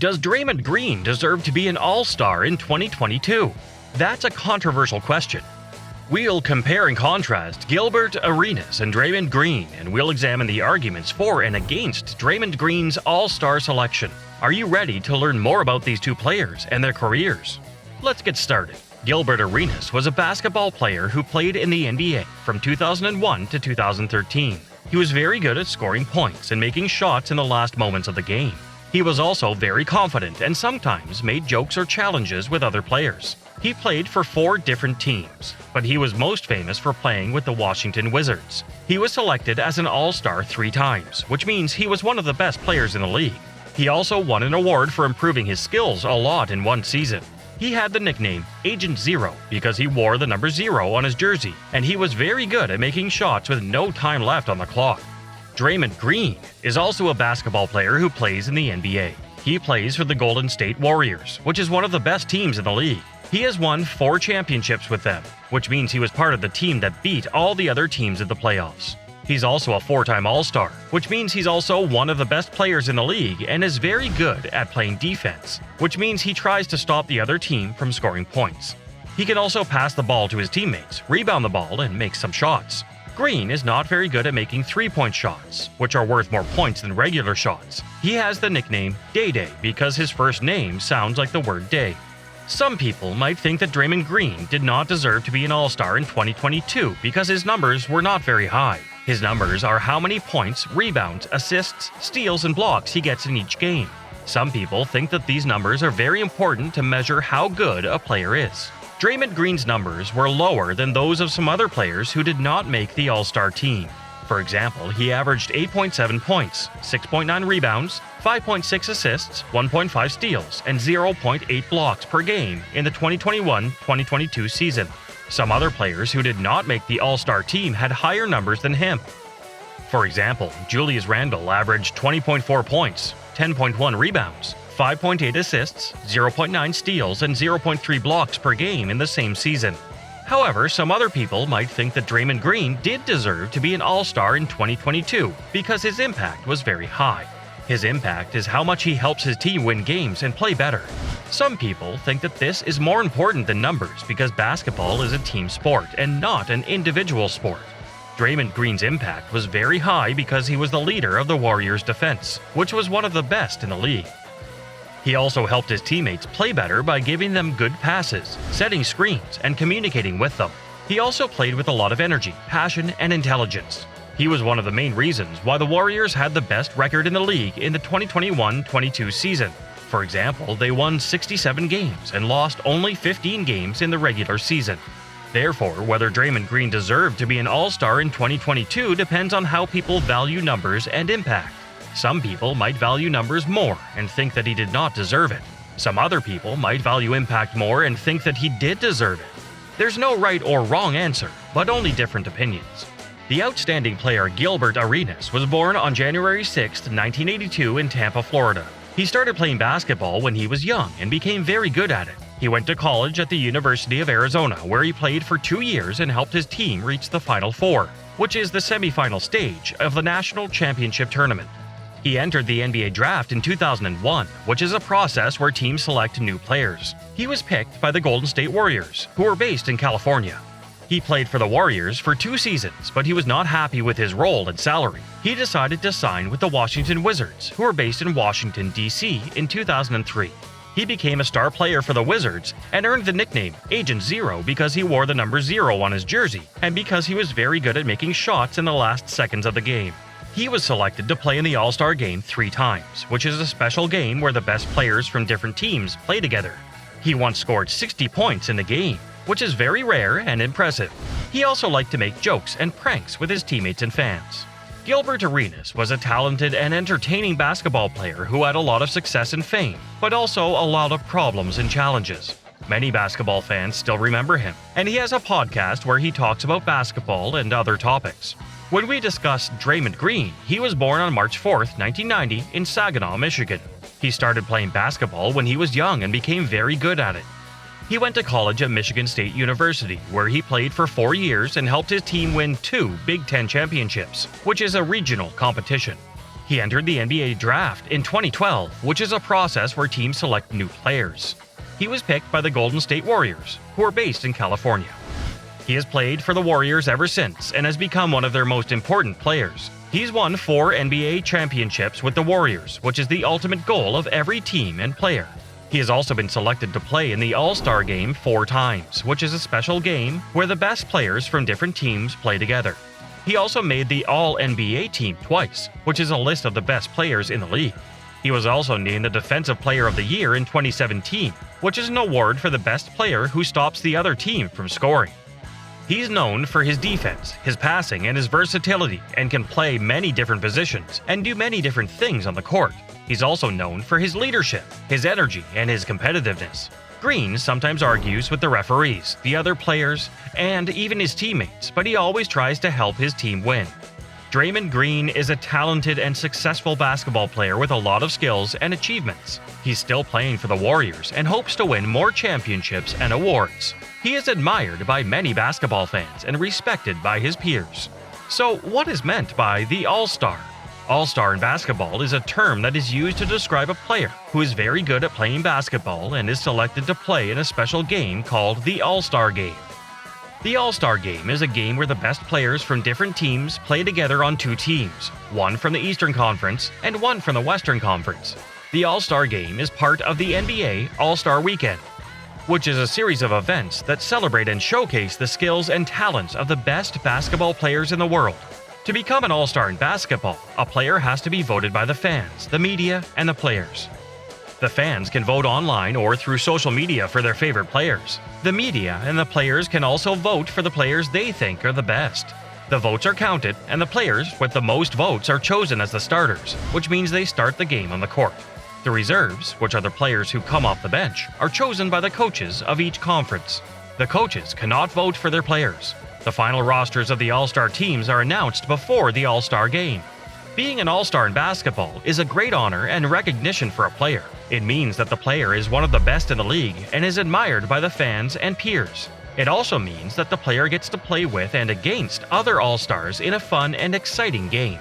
Does Draymond Green deserve to be an All-Star in 2022? That's a controversial question. We'll compare and contrast Gilbert Arenas and Draymond Green, and we'll examine the arguments for and against Draymond Green's All-Star selection. Are you ready to learn more about these two players and their careers? Let's get started. Gilbert Arenas was a basketball player who played in the NBA from 2001 to 2013. He was very good at scoring points and making shots in the last moments of the game. He was also very confident and sometimes made jokes or challenges with other players. He played for 4 different teams, but he was most famous for playing with the Washington Wizards. He was selected as an All-Star 3 times, which means he was one of the best players in the league. He also won an award for improving his skills a lot in one season. He had the nickname Agent Zero because he wore the number 0 on his jersey, and he was very good at making shots with no time left on the clock. Draymond Green is also a basketball player who plays in the NBA. He plays for the Golden State Warriors, which is one of the best teams in the league. He has won 4 championships with them, which means he was part of the team that beat all the other teams in the playoffs. He's also a 4-time All-Star, which means he's also one of the best players in the league and is very good at playing defense, which means he tries to stop the other team from scoring points. He can also pass the ball to his teammates, rebound the ball, and make some shots. Green is not very good at making 3-point shots, which are worth more points than regular shots. He has the nickname Day Day because his first name sounds like the word day. Some people might think that Draymond Green did not deserve to be an All-Star in 2022 because his numbers were not very high. His numbers are how many points, rebounds, assists, steals, and blocks he gets in each game. Some people think that these numbers are very important to measure how good a player is. Draymond Green's numbers were lower than those of some other players who did not make the All-Star team. For example, he averaged 8.7 points, 6.9 rebounds, 5.6 assists, 1.5 steals, and 0.8 blocks per game in the 2021-2022 season. Some other players who did not make the All-Star team had higher numbers than him. For example, Julius Randle averaged 20.4 points, 10.1 rebounds, 5.8 assists, 0.9 steals, and 0.3 blocks per game in the same season. However, some other people might think that Draymond Green did deserve to be an All-Star in 2022 because his impact was very high. His impact is how much he helps his team win games and play better. Some people think that this is more important than numbers because basketball is a team sport and not an individual sport. Draymond Green's impact was very high because he was the leader of the Warriors' defense, which was one of the best in the league. He also helped his teammates play better by giving them good passes, setting screens, and communicating with them. He also played with a lot of energy, passion, and intelligence. He was one of the main reasons why the Warriors had the best record in the league in the 2021-22 season. For example, they won 67 games and lost only 15 games in the regular season. Therefore, whether Draymond Green deserved to be an All-Star in 2022 depends on how people value numbers and impact. Some people might value numbers more and think that he did not deserve it. Some other people might value impact more and think that he did deserve it. There's no right or wrong answer, but only different opinions. The outstanding player Gilbert Arenas was born on January 6, 1982 in Tampa, Florida. He started playing basketball when he was young and became very good at it. He went to college at the University of Arizona, where he played for 2 years and helped his team reach the Final Four, which is the semifinal stage of the National Championship Tournament. He entered the NBA draft in 2001, which is a process where teams select new players. He was picked by the Golden State Warriors, who are based in California. He played for the Warriors for 2 seasons, but he was not happy with his role and salary. He decided to sign with the Washington Wizards, who are based in Washington, D.C. in 2003. He became a star player for the Wizards and earned the nickname Agent Zero because he wore the number 0 on his jersey and because he was very good at making shots in the last seconds of the game. He was selected to play in the All-Star Game 3 times, which is a special game where the best players from different teams play together. He once scored 60 points in the game, which is very rare and impressive. He also liked to make jokes and pranks with his teammates and fans. Gilbert Arenas was a talented and entertaining basketball player who had a lot of success and fame, but also a lot of problems and challenges. Many basketball fans still remember him, and he has a podcast where he talks about basketball and other topics. When we discuss Draymond Green, he was born on March 4, 1990 in Saginaw, Michigan. He started playing basketball when he was young and became very good at it. He went to college at Michigan State University, where he played for 4 years and helped his team win 2 Big Ten championships, which is a regional competition. He entered the NBA draft in 2012, which is a process where teams select new players. He was picked by the Golden State Warriors, who are based in California. He has played for the Warriors ever since and has become one of their most important players. He's won 4 NBA championships with the Warriors, which is the ultimate goal of every team and player. He has also been selected to play in the All-Star Game 4 times, which is a special game where the best players from different teams play together. He also made the All-NBA team twice, which is a list of the best players in the league. He was also named the Defensive Player of the Year in 2017, which is an award for the best player who stops the other team from scoring. He's known for his defense, his passing, and his versatility, and can play many different positions and do many different things on the court. He's also known for his leadership, his energy, and his competitiveness. Green sometimes argues with the referees, the other players, and even his teammates, but he always tries to help his team win. Draymond Green is a talented and successful basketball player with a lot of skills and achievements. He's still playing for the Warriors and hopes to win more championships and awards. He is admired by many basketball fans and respected by his peers. So, what is meant by the All-Star? All-Star in basketball is a term that is used to describe a player who is very good at playing basketball and is selected to play in a special game called the All-Star Game. The All-Star Game is a game where the best players from different teams play together on 2 teams, one from the Eastern Conference and one from the Western Conference. The All-Star Game is part of the NBA All-Star Weekend, which is a series of events that celebrate and showcase the skills and talents of the best basketball players in the world. To become an All-Star in basketball, a player has to be voted by the fans, the media, and the players. The fans can vote online or through social media for their favorite players. The media and the players can also vote for the players they think are the best. The votes are counted, and the players with the most votes are chosen as the starters, which means they start the game on the court. The reserves, which are the players who come off the bench, are chosen by the coaches of each conference. The coaches cannot vote for their players. The final rosters of the All-Star teams are announced before the All-Star Game. Being an All-Star in basketball is a great honor and recognition for a player. It means that the player is one of the best in the league and is admired by the fans and peers. It also means that the player gets to play with and against other All-Stars in a fun and exciting game.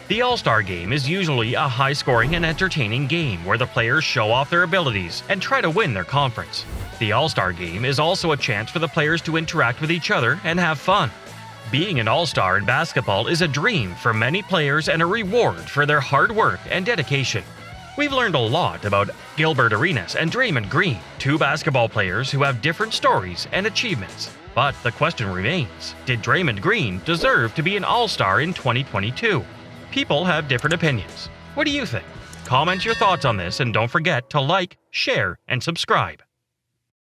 The All-Star Game is usually a high-scoring and entertaining game where the players show off their abilities and try to win their conference. The All-Star Game is also a chance for the players to interact with each other and have fun. Being an All-Star in basketball is a dream for many players and a reward for their hard work and dedication. We've learned a lot about Gilbert Arenas and Draymond Green, 2 basketball players who have different stories and achievements. But the question remains, did Draymond Green deserve to be an All-Star in 2022? People have different opinions. What do you think? Comment your thoughts on this and don't forget to like, share, and subscribe.